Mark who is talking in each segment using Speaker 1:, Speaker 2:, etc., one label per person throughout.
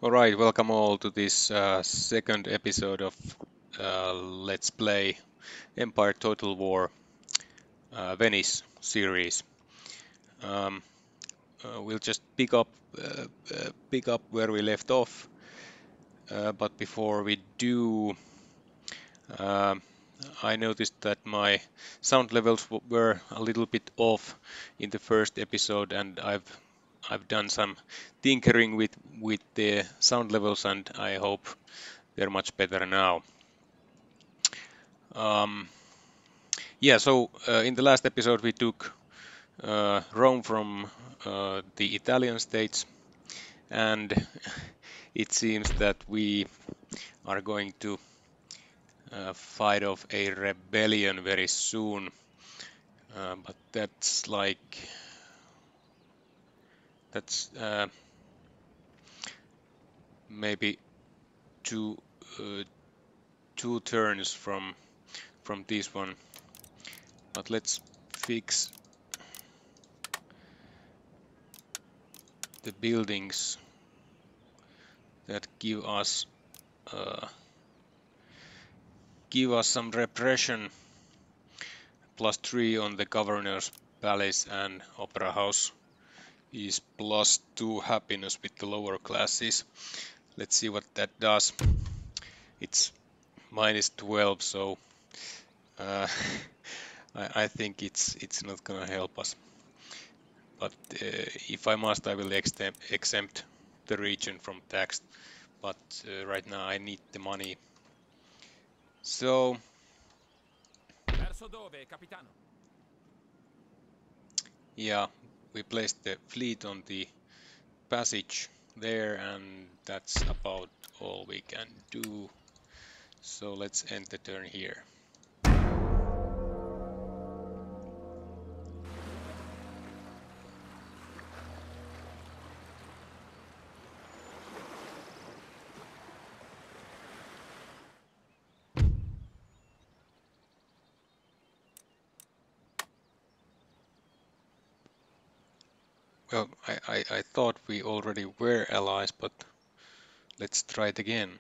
Speaker 1: Alright, welcome all to this second episode of Let's Play Empire Total War Venice series. Um, we'll just pick up where we left off, but before we do, um I noticed that my sound levels were a little bit off in the first episode, and I've done some tinkering with the sound levels, and I hope they're much better now. Um, yeah, so in the last episode we took Rome from the Italian states, and it seems that we are going to fight off a rebellion very soon. But that's maybe two uh, two turns from this one. But let's fix the buildings that uh, give us some repression. +3 on the governor's palace, and opera house is +2 happiness with the lower classes. Let's see what that does. It's -12, so uh, I think it's not gonna help us. But if I must, I will exempt the region from tax. But right now I need the money. So
Speaker 2: Verso dove, capitano?
Speaker 1: yeah, we placed the fleet on the passage there, and that's about all we can do. So let's end the turn here. Well, I thought we already were allies, but let's try it again.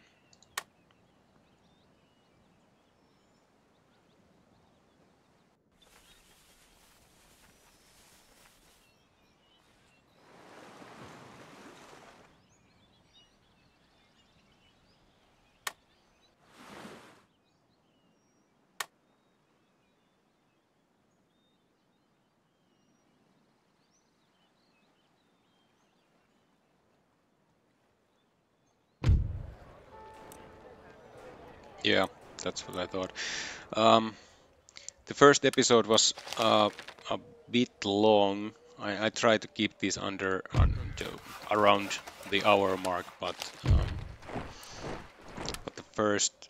Speaker 1: Yeah, that's what I thought. Um, the first episode was a bit long. I tried to keep this around the hour mark, but the first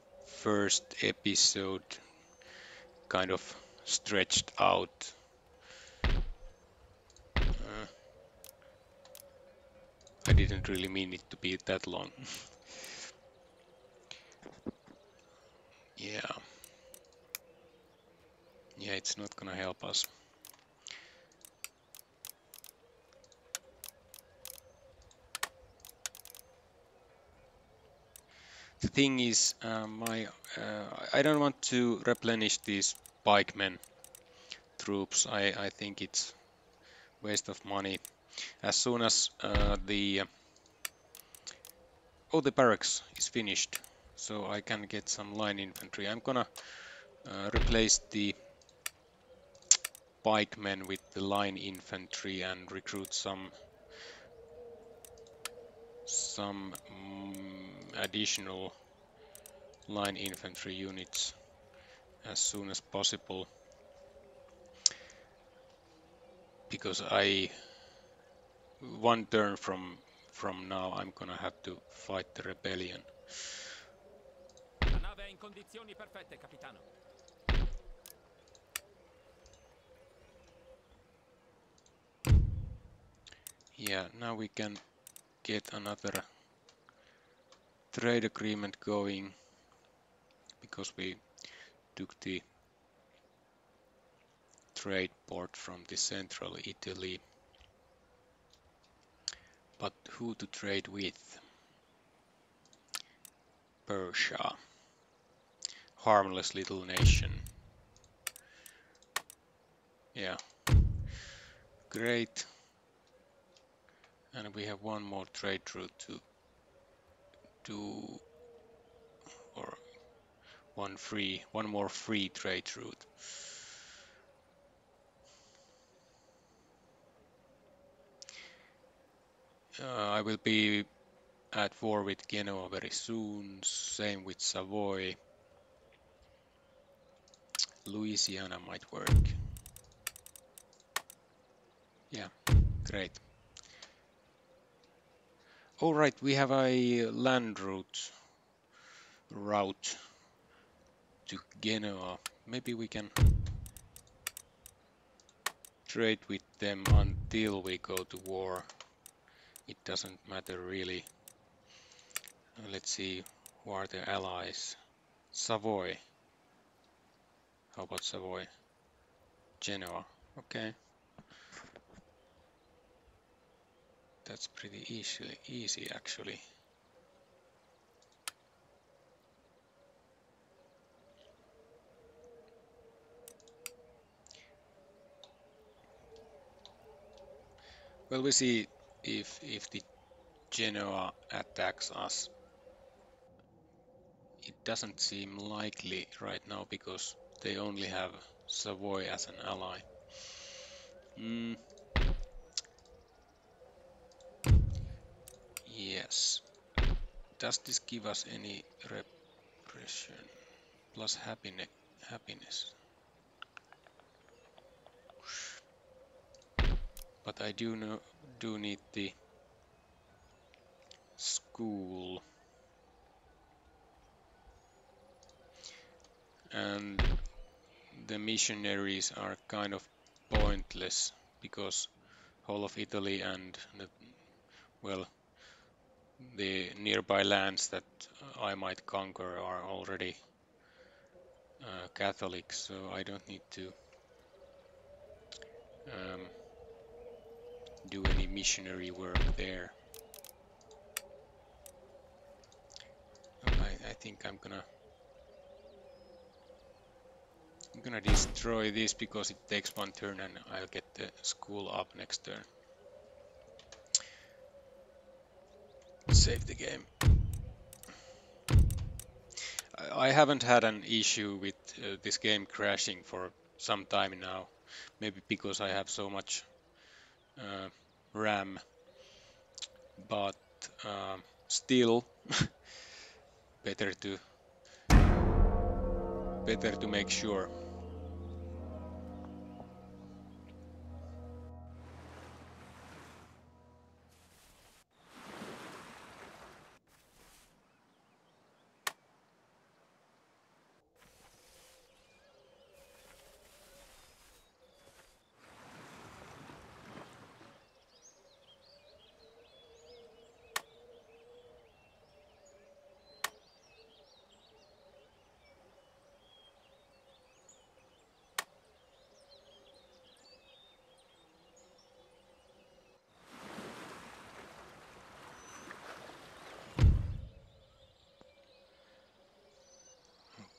Speaker 1: episode kind of stretched out. Uh, I didn't really mean it to be that long. Yeah, yeah, it's not gonna help us. The thing is, I don't want to replenish these pikemen troops. I think it's waste of money. As soon as the barracks is finished, so I can get some line infantry. I'm gonna replace the pikemen with the line infantry and recruit some additional line infantry units as soon as possible, because one turn from now I'm gonna have to fight the rebellion.
Speaker 2: La nave è in condizioni perfette, capitano.
Speaker 1: Yeah, now we can get another trade agreement going, because we took the trade port from the central Italy. But who to trade with? Persia. Harmless little nation. Yeah. Great. And we have one more trade route to do, or one more free trade route. I will be at war with Genoa very soon, same with Savoy. Louisiana might work. Yeah, great. Alright, we have a land route to Genoa. Maybe we can trade with them until we go to war. It doesn't matter really. Let's see, who are the allies? Savoy. How about Savoy? Genoa. Okay. That's pretty easy actually. Well, we see if the Genoa attacks us. It doesn't seem likely right now because they only have Savoy as an ally. Yes. Does this give us any repression? Plus happiness. But I do need the school. And the missionaries are kind of pointless because whole of Italy and the nearby lands that I might conquer are already Catholic, so I don't need to do any missionary work there. I think I'm gonna destroy this because it takes one turn and I'll get the school up next turn. Save the game. I haven't had an issue with this game crashing for some time now. Maybe because I have so much RAM, but still better to make sure.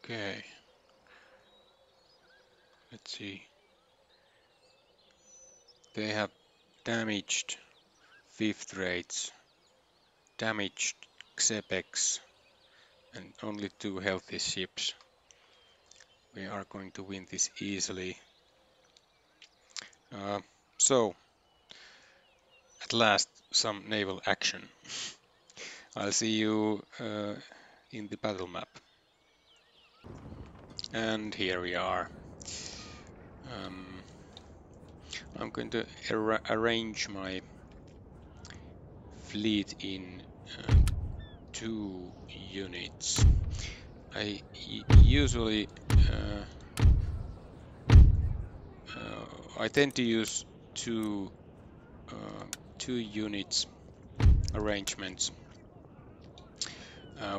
Speaker 1: Okay. Let's see. They have damaged fifth rates, damaged Xebex, and only 2 healthy ships. We are going to win this easily. So, at last, some naval action. I'll see you in the battle map. And here we are. I'm going to arrange my fleet in 2 units. I usually I tend to use two units arrangements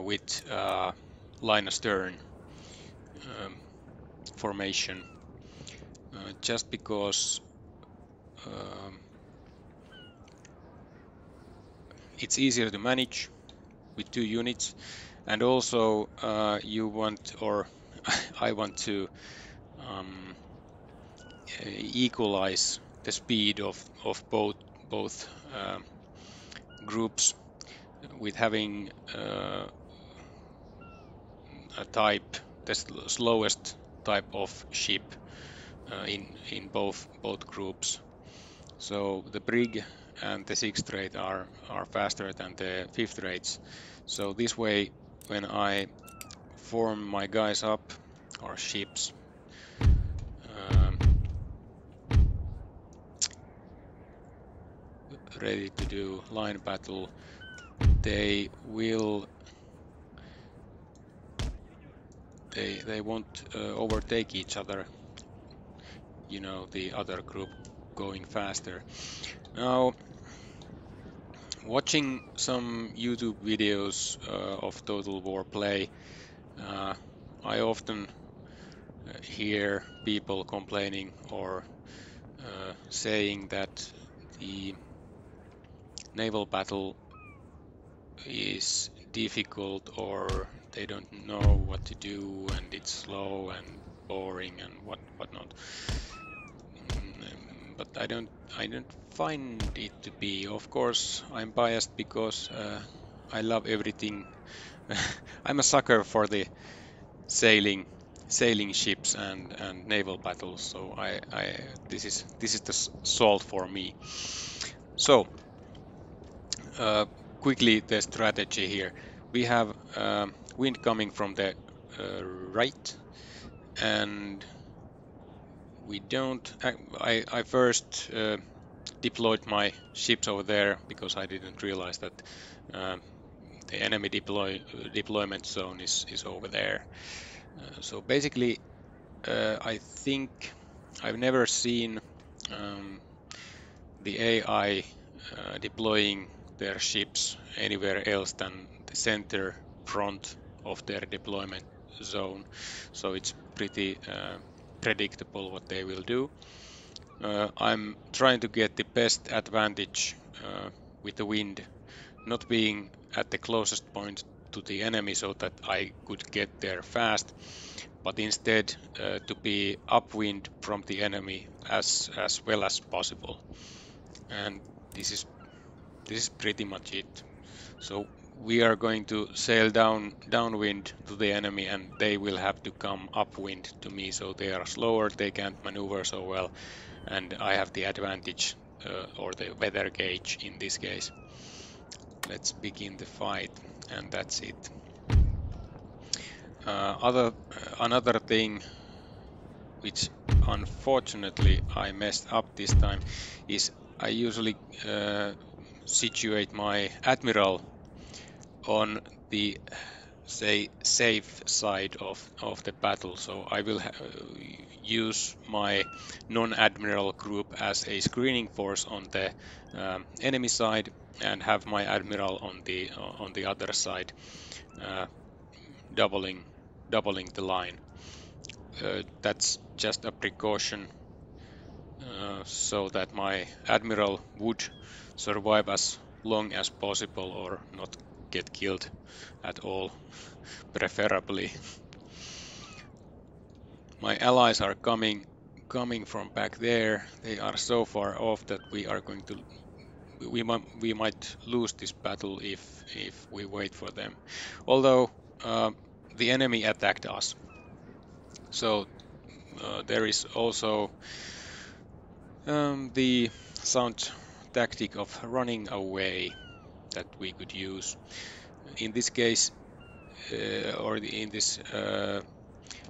Speaker 1: with line astern formation, just because it's easier to manage with 2 units, And also you want, or I want to equalize the speed of both groups with having a type, the slowest type of ship in both groups. So the brig and the sixth rate are faster than the fifth rates. So this way, when I form my guys up, or ships, um, ready to do line battle, they won't overtake each other, you know, the other group going faster. Now, watching some YouTube videos of Total War play, I often hear people complaining or saying that the naval battle is difficult, or they don't know what to do, and it's slow and boring and whatnot. But I don't find it to be. Of course, I'm biased because I love everything. I'm a sucker for the sailing ships and naval battles. So this is the salt for me. So quickly the strategy here. We have wind coming from the right, and we don't. I first deployed my ships over there because I didn't realize that the enemy deployment zone is over there. So basically, I think I've never seen the AI deploying their ships anywhere else than the center front of their deployment zone. So it's pretty predictable what they will do. I'm trying to get the best advantage with the wind not being at the closest point to the enemy so that I could get there fast, but instead to be upwind from the enemy as well as possible. And this is pretty much it. So we are going to sail downwind to the enemy, and they will have to come upwind to me. So they are slower, they can't maneuver so well, and I have the advantage, or the weather gauge in this case. Let's begin the fight, and that's it. Another thing which unfortunately I messed up this time is I usually situate my admiral on the, say, safe side of the battle. So I will use my non-admiral group as a screening force on the enemy side, and have my admiral on the other side, doubling the line. That's just a precaution, so that my admiral would survive as long as possible, or not get killed at all, preferably. My allies are coming from back there. They are so far off that we might lose this battle if we wait for them. Although the enemy attacked us, so there is also the sound tactic of running away that we could use. In this case, or in this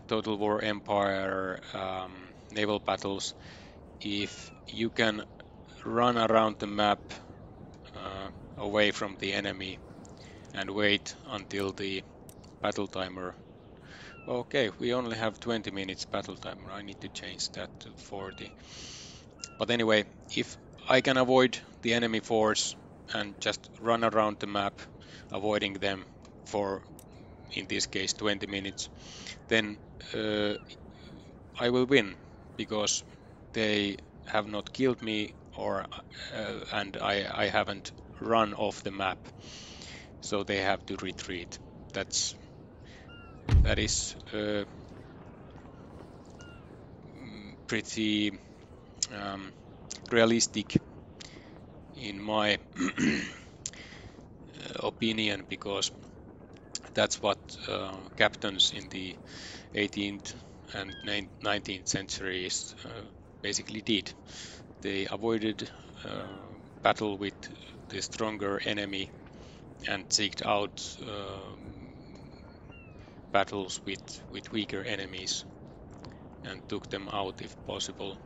Speaker 1: Total War Empire naval battles, if you can run around the map away from the enemy and wait until the battle timer. Okay, we only have 20 minutes battle timer. I need to change that to 40. But anyway, if I can avoid the enemy force and just run around the map, avoiding them for, in this case, 20 minutes, then I will win, because they have not killed me, or and I haven't run off the map, so they have to retreat. that is pretty realistic in my opinion, because that's what captains in the 18th and 19th centuries basically did. They avoided battle with the stronger enemy and seeked out battles with weaker enemies and took them out if possible.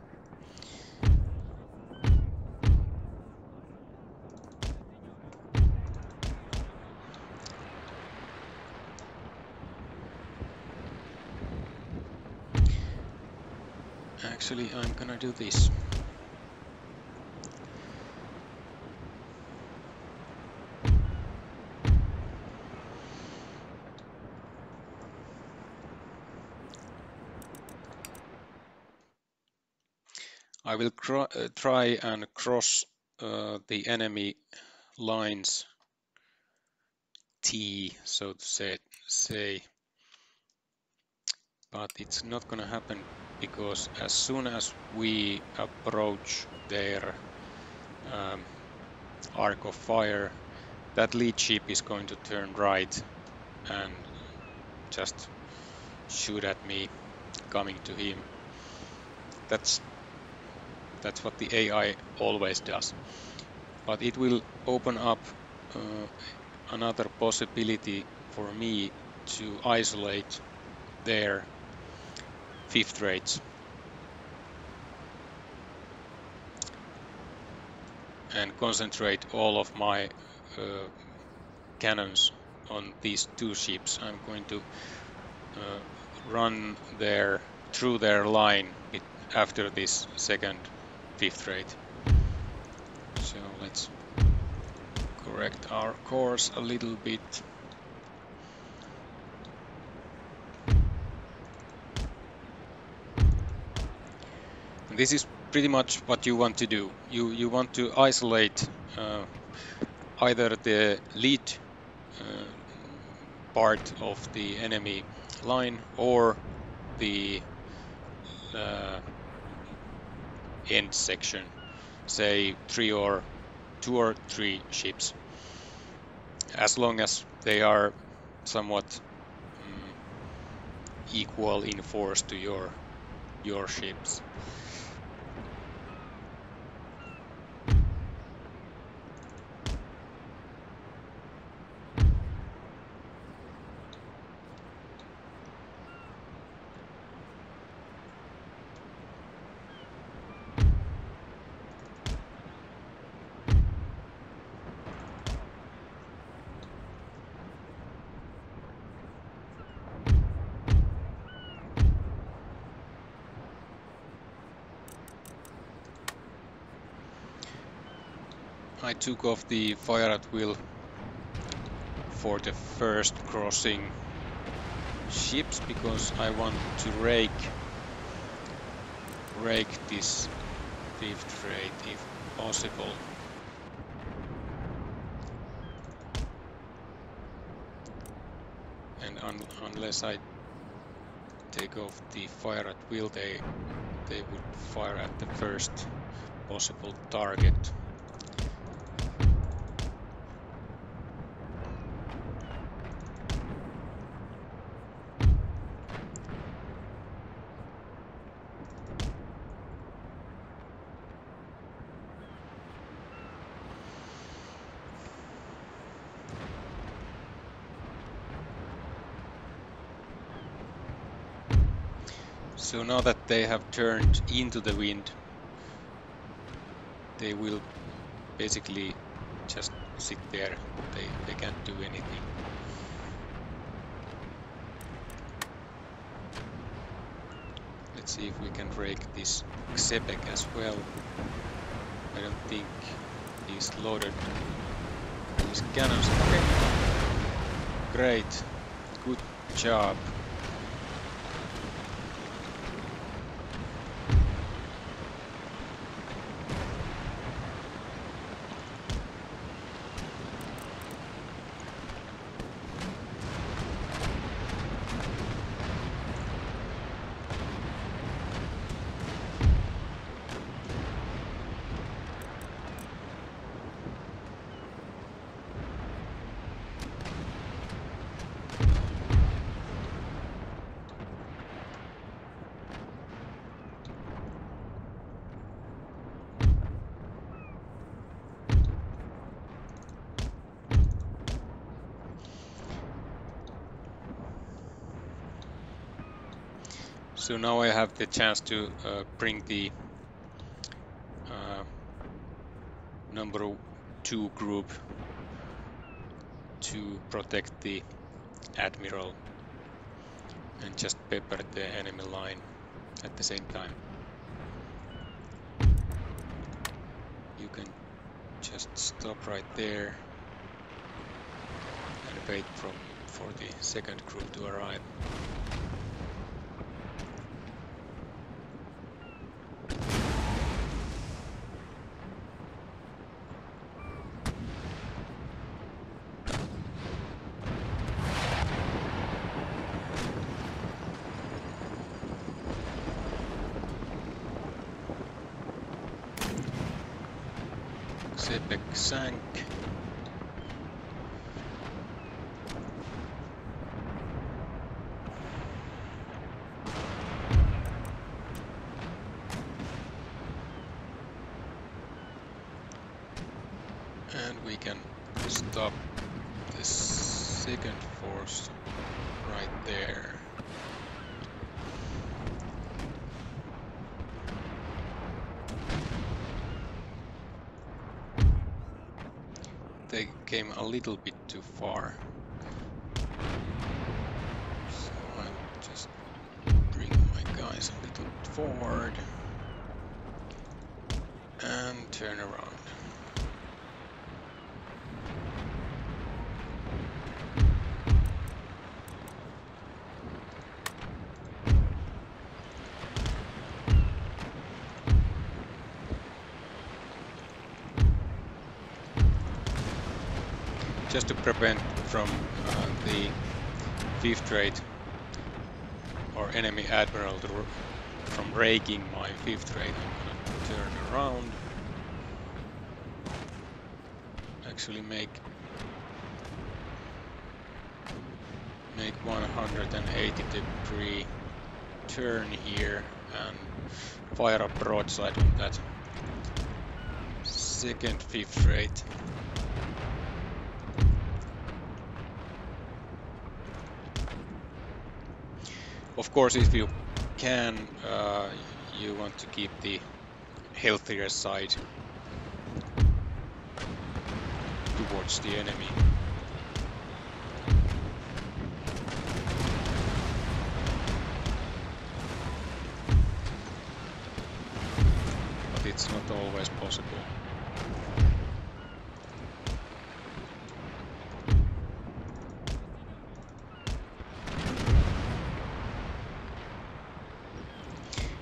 Speaker 1: Actually, I'm gonna do this. I will try and cross the enemy lines T, so to say, but it's not gonna happen, because as soon as we approach their arc of fire, that lead ship is going to turn right and just shoot at me coming to him. That's what the AI always does. But it will open up another possibility for me to isolate their fifth rates and concentrate all of my cannons on these two ships. I'm going to run through their line after this second fifth rate. So let's correct our course a little bit. And this is pretty much what you want to do. You want to isolate either the lead part of the enemy line or the end section, say two or three ships, as long as they are somewhat equal in force to your ships. I took off the fire at will for the first crossing ships because I want to rake this fifth rate if possible. And unless I take off the fire at will, they would fire at the first possible target. So now that they have turned into the wind, they will basically just sit there. They can't do anything. Let's see if we can rake this Xepec as well. I don't think he's loaded his cannons. Okay. Great. Good job. So now I have the chance to bring the number 2 group to protect the admiral and just pepper the enemy line at the same time. You can just stop right there and wait for the second group to arrive. Sepek sank. And we can stop the second force right there. They came a little bit too far. So I'll just bring my guys a little bit forward and turn around. Just to prevent from the fifth rate or enemy admiral from raking my fifth rate, I'm gonna turn around. Actually make 180-degree turn here and fire a broadside on that second fifth rate. Of course, if you can, you want to keep the healthier side towards the enemy. But it's not always possible.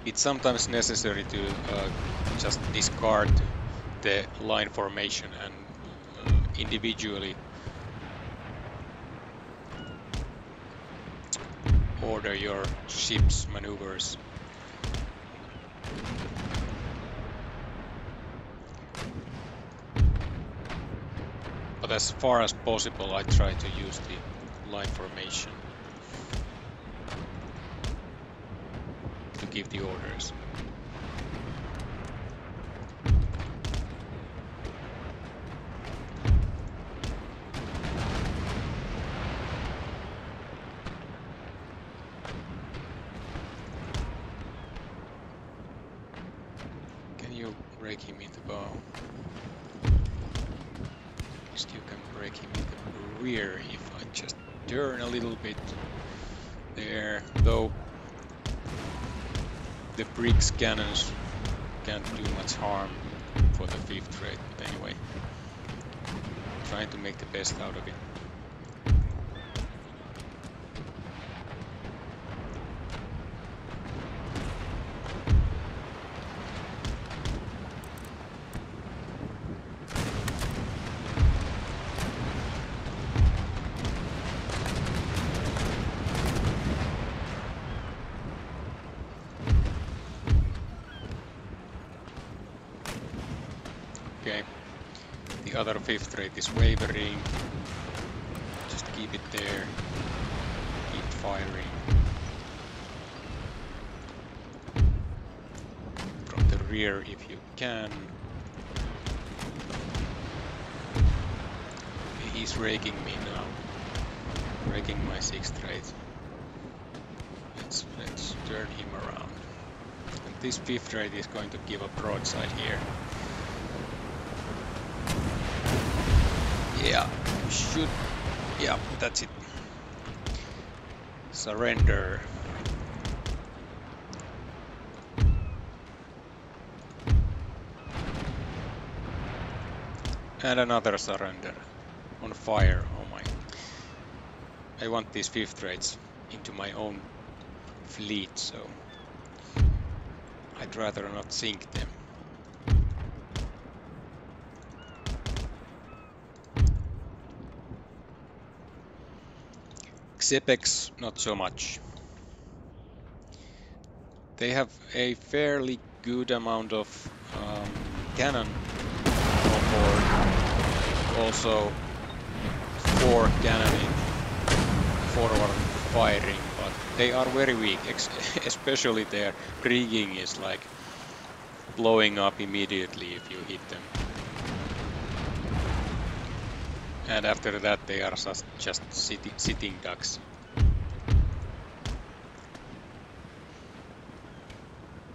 Speaker 1: It's sometimes necessary to just discard the line formation and individually order your ship's maneuvers. But as far as possible, I try to use the line formation to give the orders. Can you break him in the bow? At least you can break him in the rear if I just turn a little bit there, though the Briggs cannons can't do much harm for the fifth rate, but anyway, trying to make the best out of it. Okay, the other fifth rate is wavering. Just keep it there. Keep firing. From the rear if you can. He's raking me now. Raking my sixth rate. Let's turn him around. And this fifth rate is going to give a broadside here. Yeah, should. Yeah, that's it. Surrender. And another surrender. On fire, oh my. I want these fifth rates into my own fleet, so I'd rather not sink them. Xepex, not so much. They have a fairly good amount of cannon on board. Also 4 cannon forward firing, but they are very weak, especially their rigging is like blowing up immediately if you hit them. And after that they are just sitting ducks.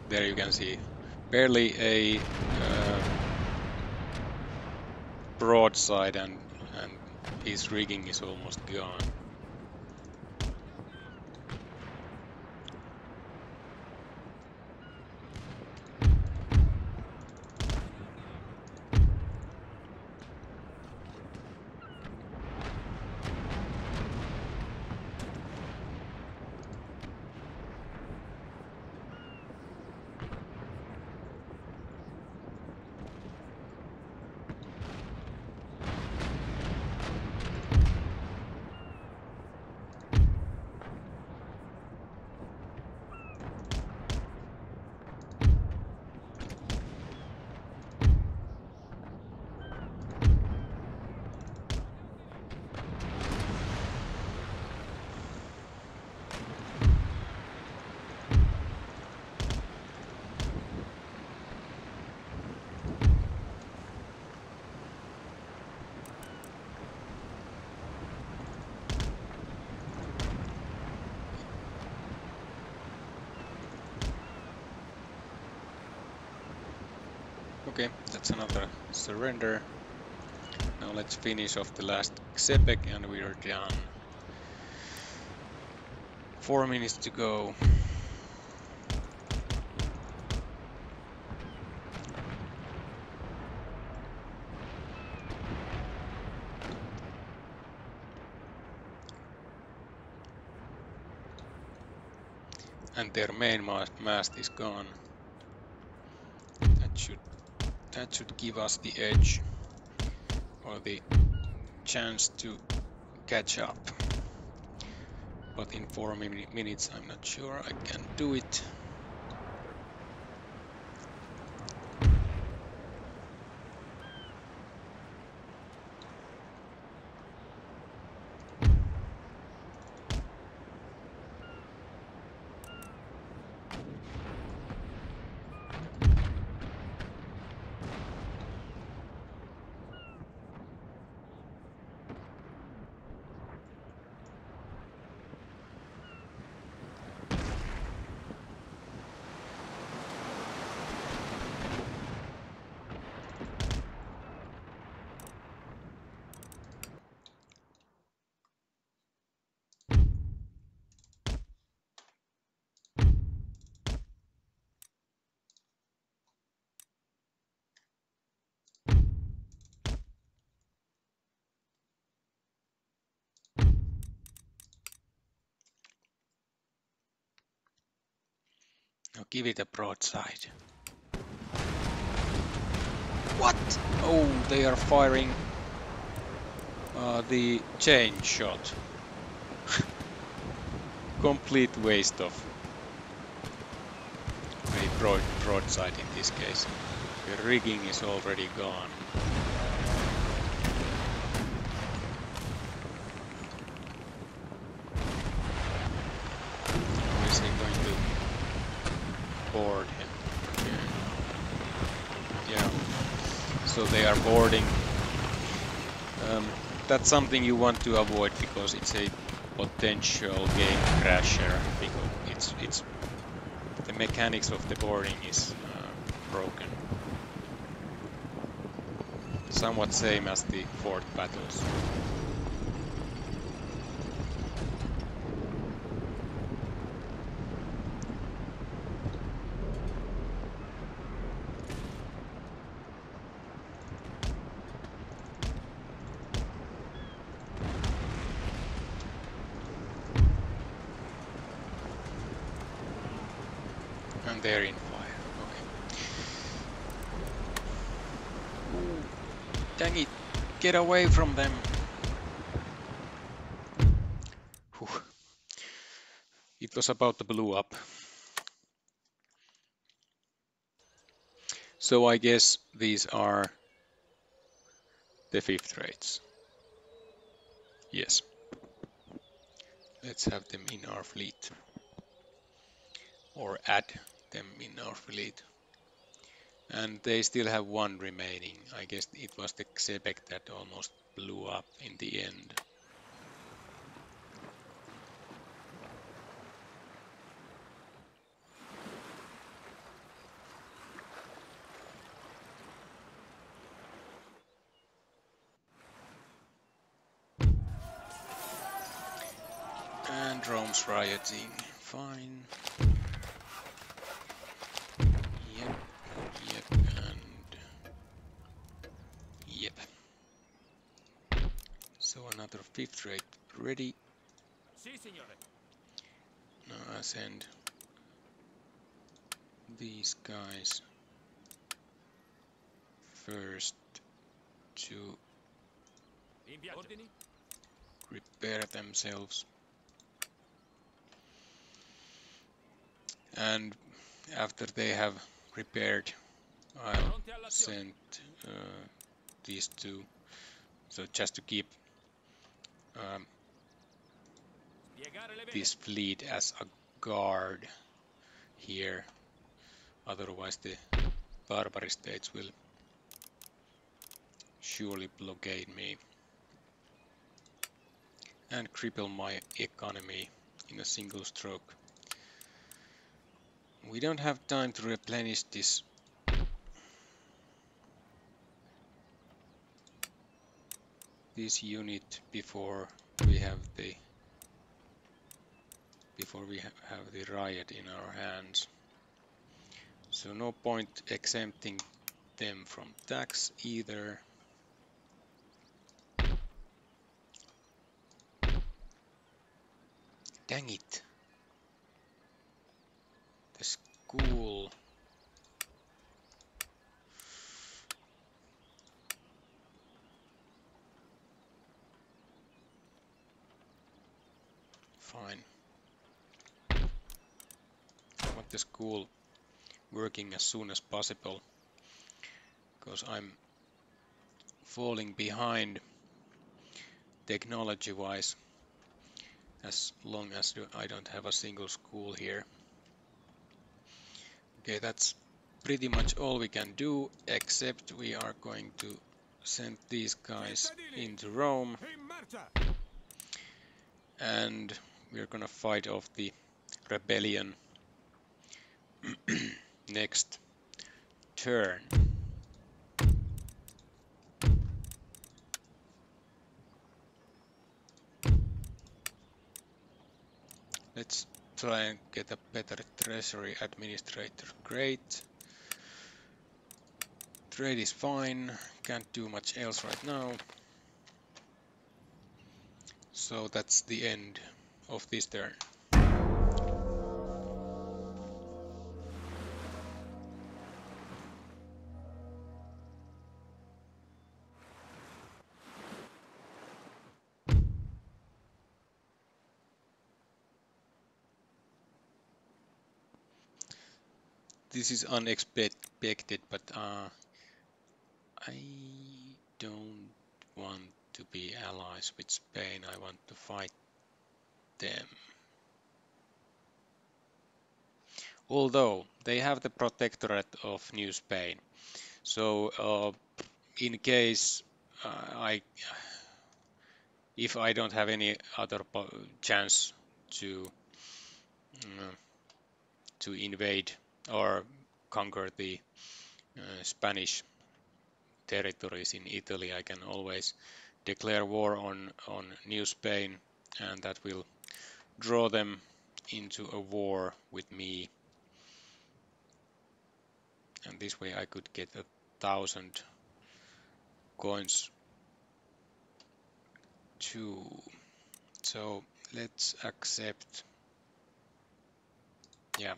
Speaker 1: There you can see barely a broadside and his rigging is almost gone. Okay, that's another surrender. Now let's finish off the last Xepec and we are done. 4 minutes to go. And their main mast is gone. That should give us the edge or the chance to catch up. But in 4 minutes I'm not sure I can do it. Now give it a broadside. What? Oh, they are firing the chain shot. Complete waste of a broadside in this case. The rigging is already gone. How is he going to board him? Yeah. So they are boarding. That's something you want to avoid because it's a potential game crasher, because it's the mechanics of the boarding is broken. Somewhat same as the fort battles. And they're in fire. Okay. Ooh, dang it! Get away from them! Whew. It was about to blow up. So I guess these are the fifth rates. Yes. Let's have them in our fleet. Or add them in our fleet. And they still have one remaining. I guess it was the Xebec that almost blew up in the end. And Rome's rioting. Fine. Yep, yep, and yep. So another fifth rate ready.
Speaker 2: Sì, signore.
Speaker 1: Now I send these guys first to
Speaker 2: In viaggio. Ordini?
Speaker 1: repair themselves. And after they have repaired, I'll
Speaker 2: Pronti all'azione.
Speaker 1: send these two. So just to keep
Speaker 2: Spiegare le vele.
Speaker 1: this fleet as a guard here. Otherwise the Barbary states will surely blockade me and cripple my economy in a single stroke. We don't have time to replenish this unit before we have the riot in our hands. So no point exempting them from tax either. Dang it! The school. Fine. I want the school working as soon as possible, because I'm falling behind technology-wise as long as I don't have a single school here. Okay, that's pretty much all we can do, except we are going to send these guys into Rome, and we're gonna fight off the rebellion next turn. Let's try and get a better treasury administrator. Great. Trade is fine, can't do much else right now. So that's the end of this turn. This is unexpected, but I don't want to be allies with Spain. I want to fight them. Although they have the protectorate of New Spain. So in case if I don't have any other chance to to invade or conquer the Spanish territories in Italy, I can always declare war on New Spain, and that will draw them into a war with me. And this way I could get 1,000 coins too. So let's accept. Yeah.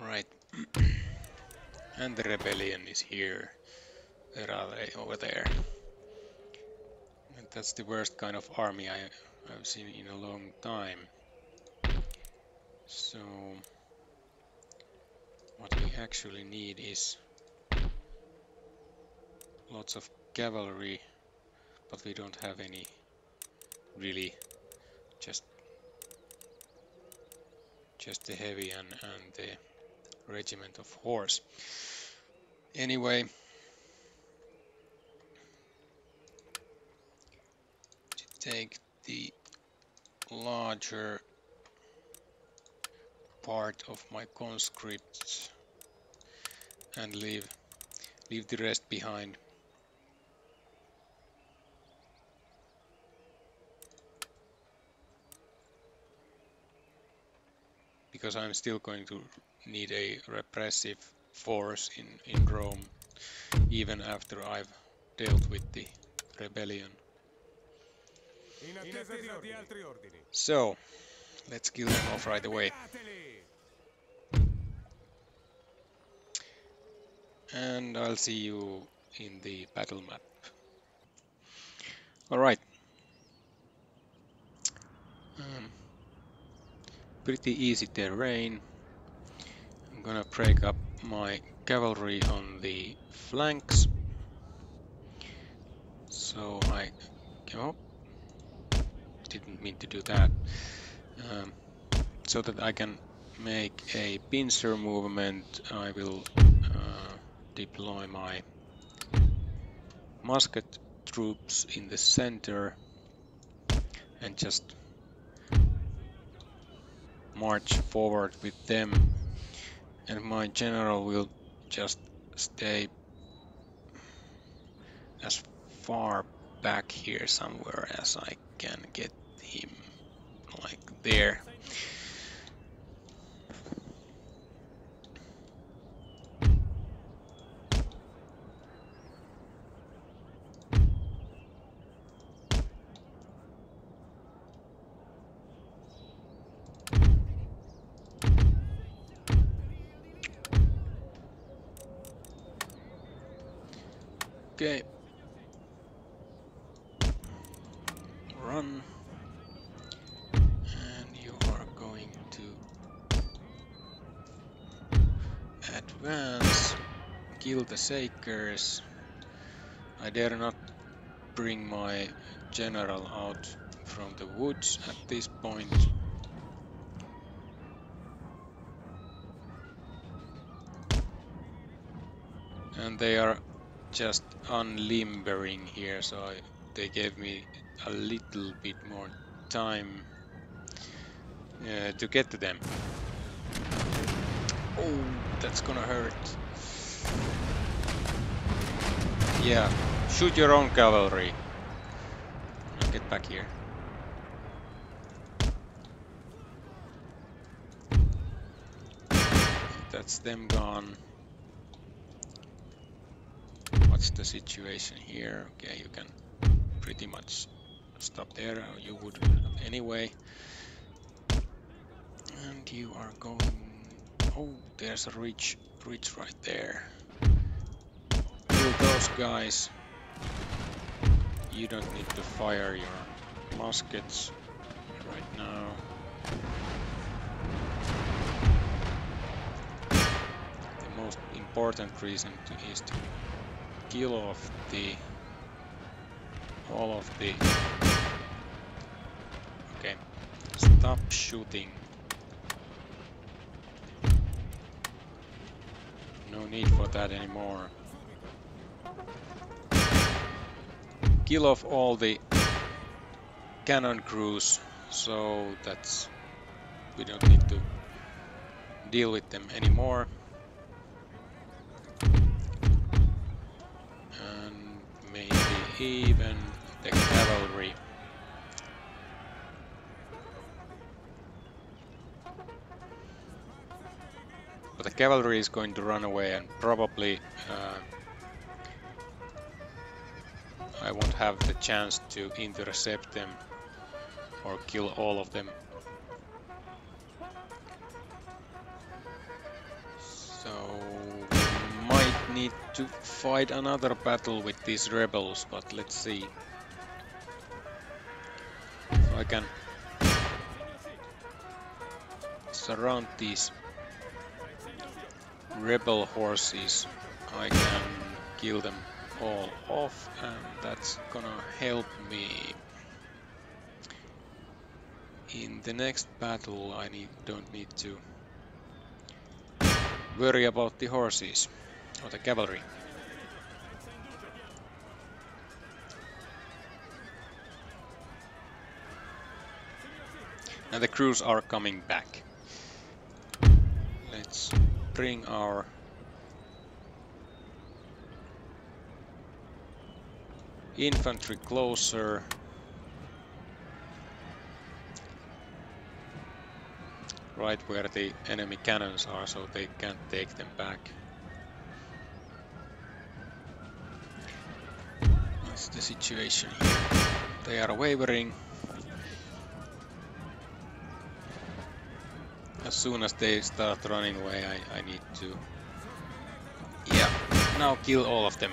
Speaker 1: Right. And the rebellion is here. Where are they? Over there. And that's the worst kind of army I've seen in a long time. So what we actually need is lots of cavalry, but we don't have any really, just the heavy and the regiment of horse. Anyway, to take the larger part of my conscripts and leave the rest behind. Because I'm still going to need a repressive force in Rome, even after I've dealt with the rebellion. So, let's kill them off right away. And I'll see you in the battle map. Alright. Pretty easy terrain. I'm gonna break up my cavalry on the flanks. So I... Oh, didn't mean to do that. So that I can make a pincer movement, I will deploy my musket troops in the center and just march forward with them, and my general will just stay as far back here somewhere as I can get him, like there. Okay. Run. And you are going to advance. Kill the Shakers. I dare not bring my general out from the woods at this point. And they are just unlimbering here, so they gave me a little bit more time to get to them. Oh, that's gonna hurt. Yeah, shoot your own cavalry. Now get back here. That's them gone. What's the situation here? Okay, you can pretty much stop there. You would anyway. And you are going... Oh, there's a ridge right there. Kill those guys. You don't need to fire your muskets right now. The most important reason is to kill off all of the... Okay, stop shooting. No need for that anymore. Kill off all the cannon crews, so that's... we don't need to deal with them anymore. And maybe even the cavalry. But the cavalry is going to run away, and probably I won't have the chance to intercept them or kill all of them. So we might need to fight another battle with these rebels, but let's see. So I can surround these rebel horses. I can kill them all off, and that's gonna help me. In the next battle I don't need to worry about the horses or the cavalry. And the crews are coming back. Let's bring our infantry closer. Right where the enemy cannons are, so they can't take them back. What's the situation here? They are wavering. As soon as they start running away, I need to... Yeah, now kill all of them.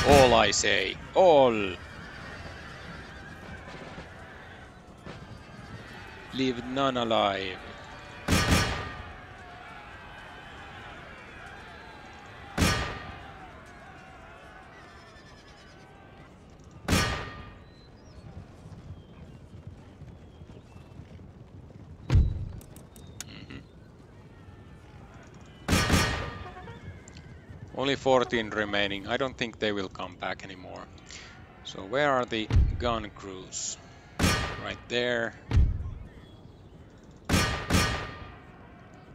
Speaker 1: All, I say. All! Leave none alive. Only 14 remaining. I don't think they will come back anymore. So where are the gun crews? Right there.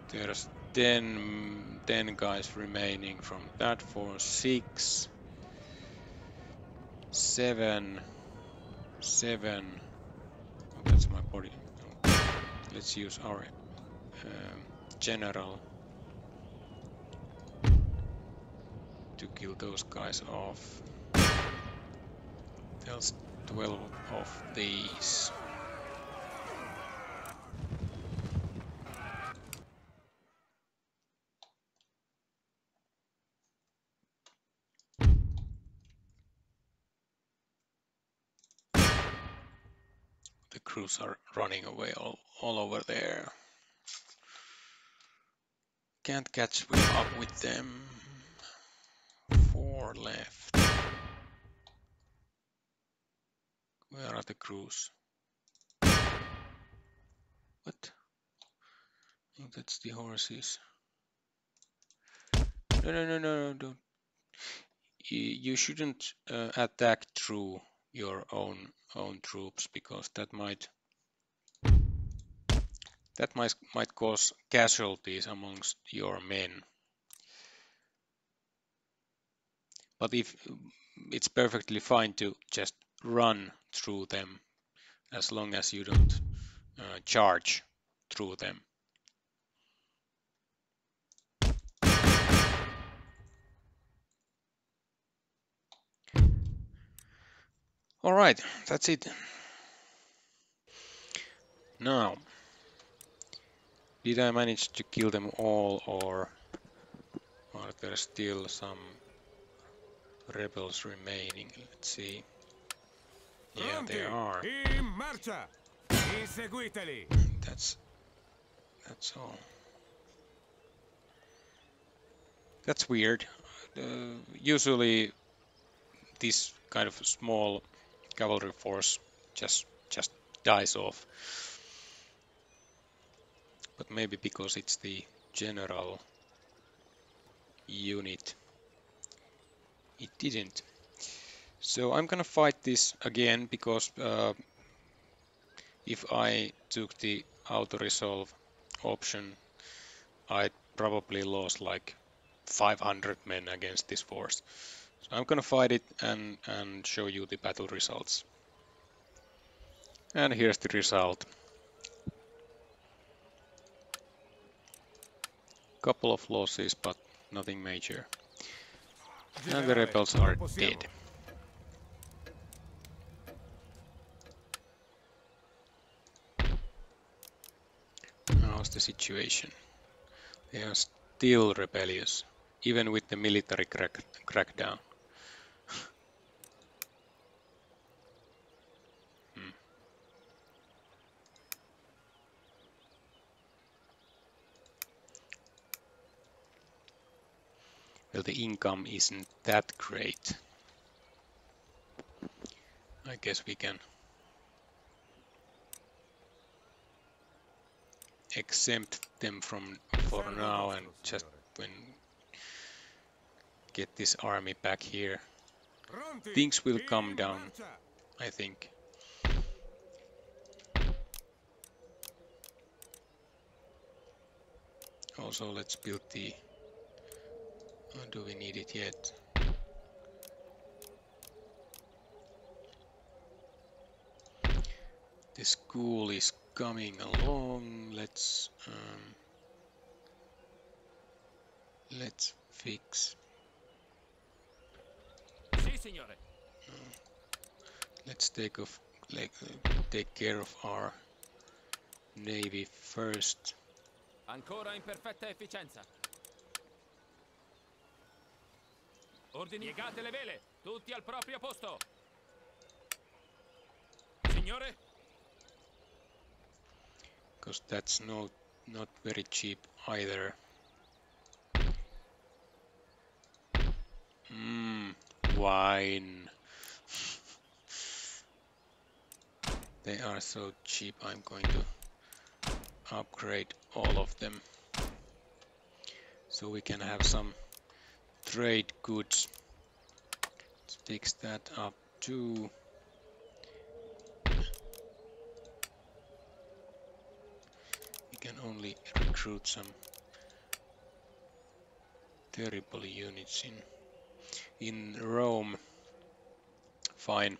Speaker 1: There's 10 guys remaining from that force. 6, 7, 7. Oh, that's my body. Oh. Let's use our general to kill those guys off. There's 12 of these. The crews are running away all over there. Can't catch up with them. 4 left. Where are the crews? What? Oh, that's the horses. No, don't. You shouldn't attack through your own troops, because that might cause casualties amongst your men. But if it's perfectly fine to just run through them, as long as you don't charge through them. All right, that's it. Now, did I manage to kill them all, or are there still some rebels remaining. Let's see. Yeah,
Speaker 3: Pronti?
Speaker 1: there are.
Speaker 3: In marcia! Inseguiteli!
Speaker 1: That's all. That's weird. Usually this kind of small cavalry force just dies off. But maybe because it's the general unit, it didn't. So I'm gonna fight this again because if I took the auto resolve option, I probably lost like 500 men against this force. So I'm gonna fight it and show you the battle results. And here's the result. Couple of losses, but nothing major. And the
Speaker 3: Generale,
Speaker 1: rebels
Speaker 3: non
Speaker 1: are
Speaker 3: possiamo.
Speaker 1: dead. How's the situation? They are still rebellious, even with the military crackdown. Hmm. Well, the income isn't that great. I guess we can exempt them from for
Speaker 3: Servo
Speaker 1: now and
Speaker 3: vostro,
Speaker 1: just
Speaker 3: signore.
Speaker 1: when get this army back here.
Speaker 3: Pronti?
Speaker 1: Things will come
Speaker 3: In
Speaker 1: down,
Speaker 3: marcia!
Speaker 1: I think. Also, let's build the... do we need it yet? The school is coming along. Let's fix.
Speaker 2: Sì, signore.
Speaker 1: Let's take care of our navy first.
Speaker 2: Ancora in perfetta efficienza. Ordini. Piegate le vele. Tutti al proprio posto. Signore?
Speaker 1: Because that's not very cheap either. Wine. They are so cheap. I'm going to upgrade all of them so we can have some trade goods. Let's fix that up too. We can only recruit some terrible units in Rome. Fine.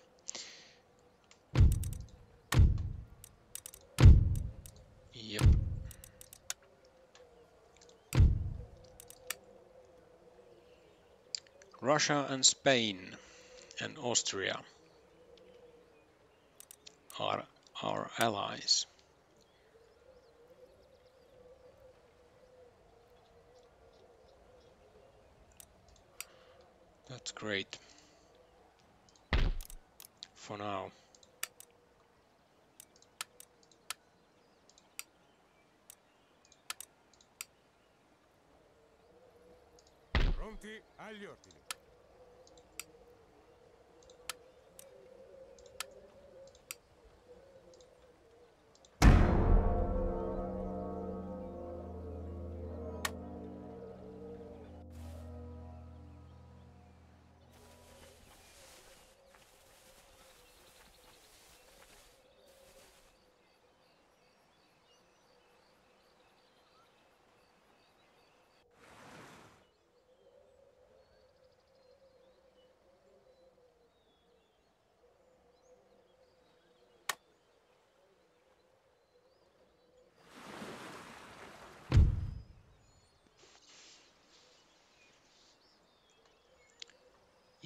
Speaker 1: Yep. Russia and Spain and Austria are our allies. That's great. For now.
Speaker 3: Pronti agli ordini.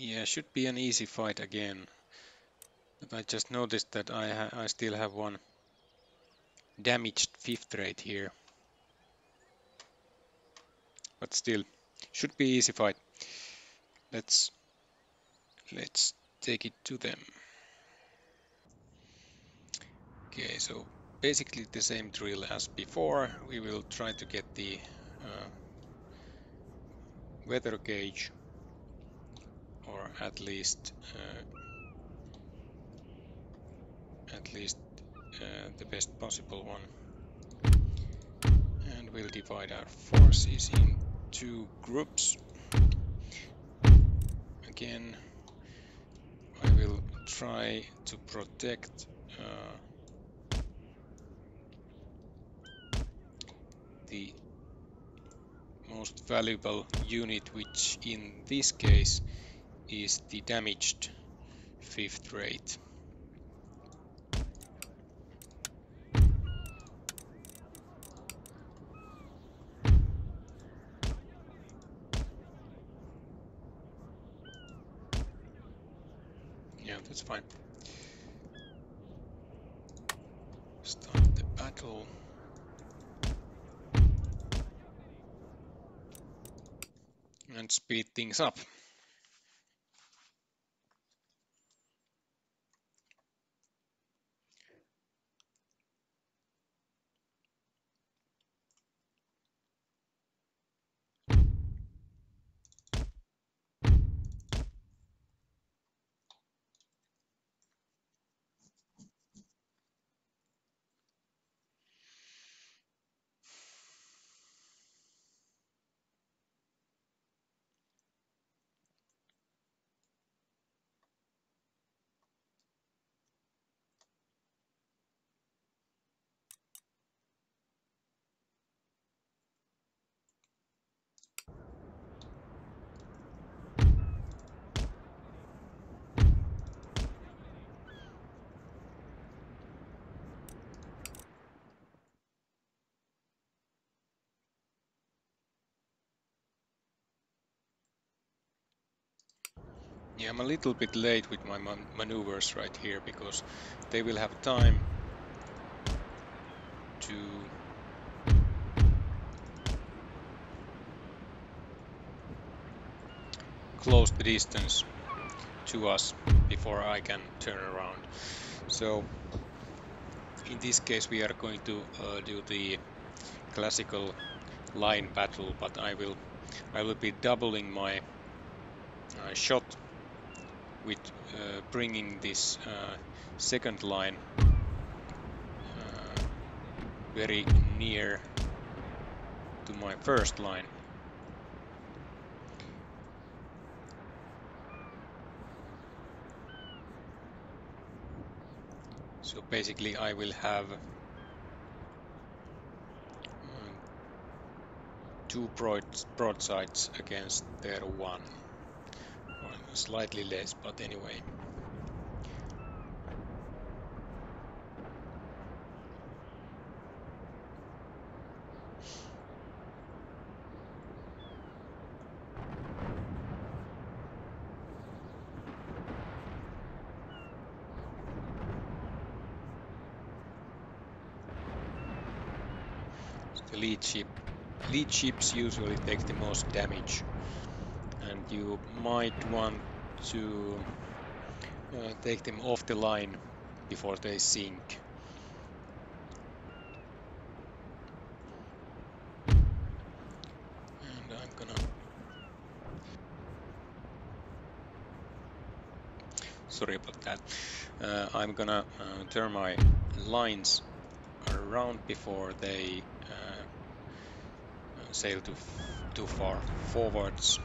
Speaker 1: Yeah, should be an easy fight again. But I just noticed that I still have one damaged fifth rate here. But still, should be easy fight. Let's let's take it to them. Okay, so basically the same drill as before. We will try to get the weather gauge, or at least the best possible one, and we'll divide our forces in two groups. Again, I will try to protect the most valuable unit, which in this case is the damaged 5th rate. Yeah, that's fine. Start the battle. And speed things up. Yeah, I'm a little bit late with my maneuvers right here because they will have time to close the distance to us before I can turn around. So in this case we are going to do the classical line battle, but I will be doubling my shot with bringing this second line very near to my first line. So basically I will have two broadsides against their one, or slightly less, but anyway. The lead ships usually take the most damage, and you might want to take them off the line before they sink. And I'm gonna... Sorry about that. I'm gonna turn my lines around before they sail too far forwards.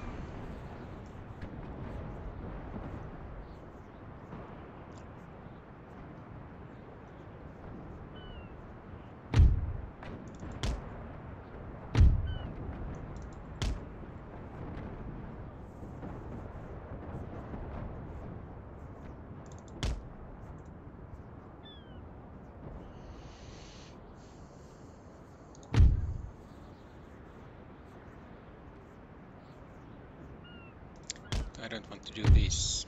Speaker 1: I don't want to do this.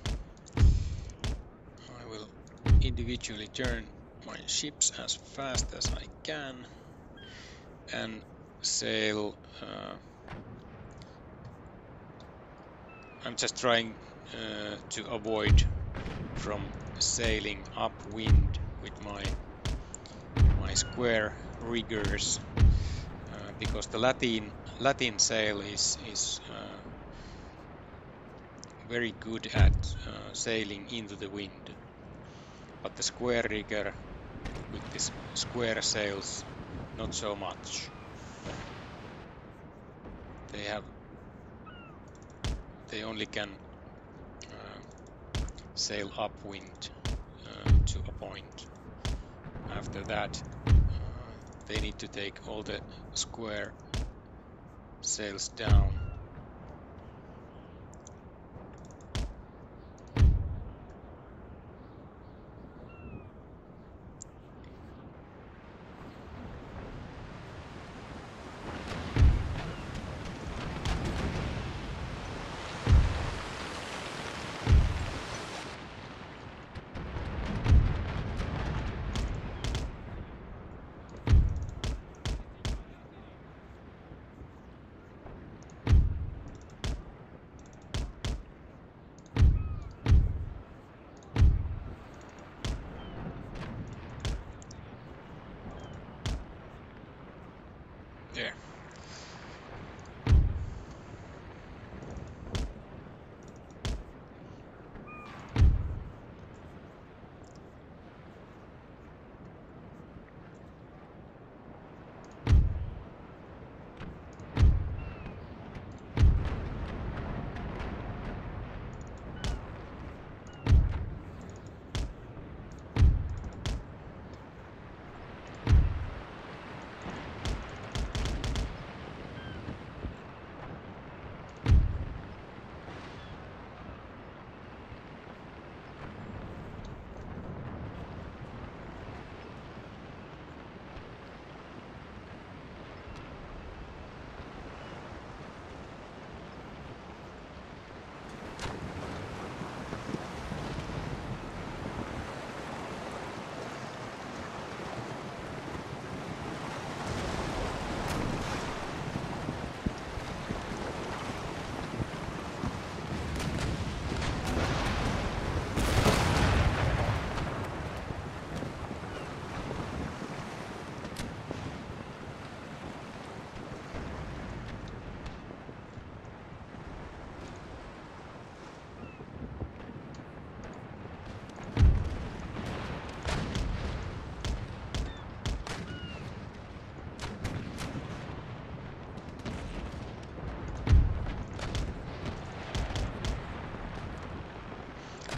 Speaker 1: I will individually turn my ships as fast as I can and sail. I'm just trying to avoid from sailing upwind with my square riggers, because the Latin sail is very good at sailing into the wind, but the square rigger with this square sails not so much. They only can sail upwind to a point. After that, they need to take all the square sails down. There.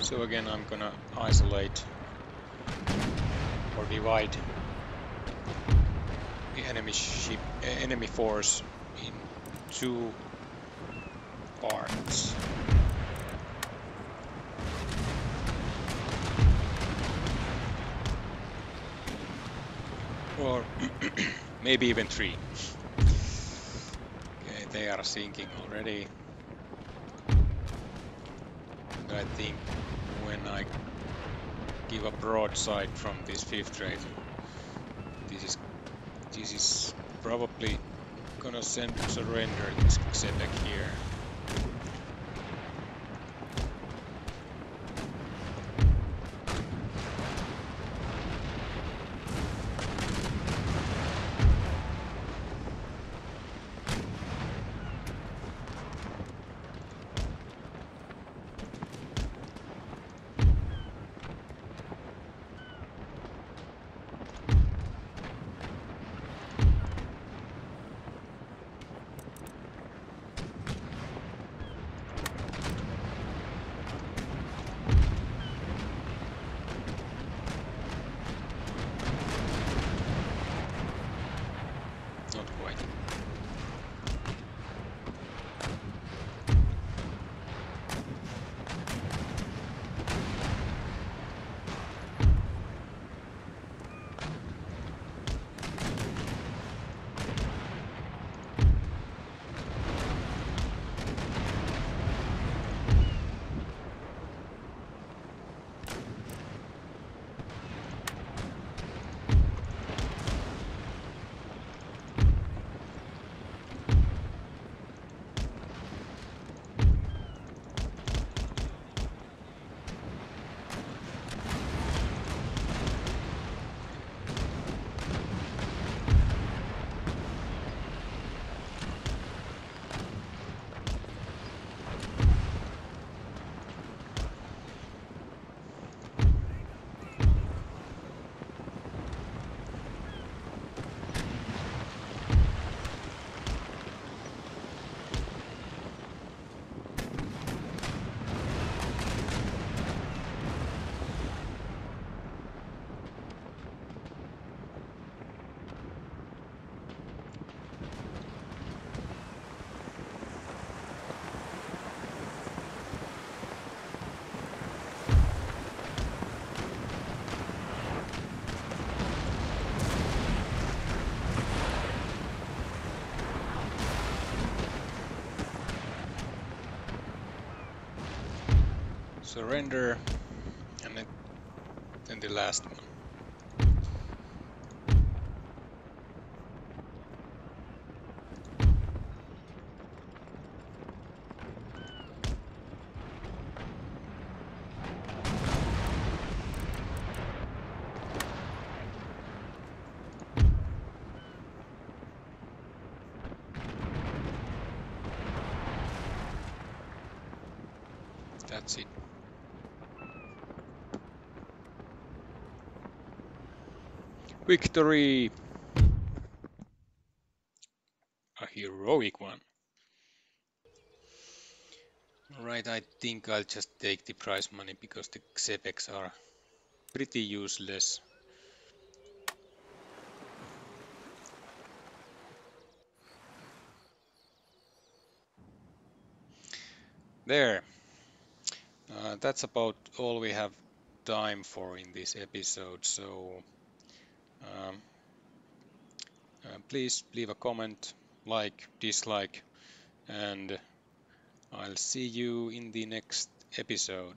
Speaker 1: So again, I'm gonna isolate or divide the enemy force in two parts. Or maybe even three. Okay, they are sinking already. And I think when I give a broadside from this fifth rate, this is probably gonna surrender this Quebec here. surrender, and then the last one. That's it. Victory! A heroic one. Right, I think I'll just take the prize money because the Xebecs are pretty useless. There. That's about all we have time for in this episode, so um, please leave a comment, like, dislike, and I'll see you in the next episode.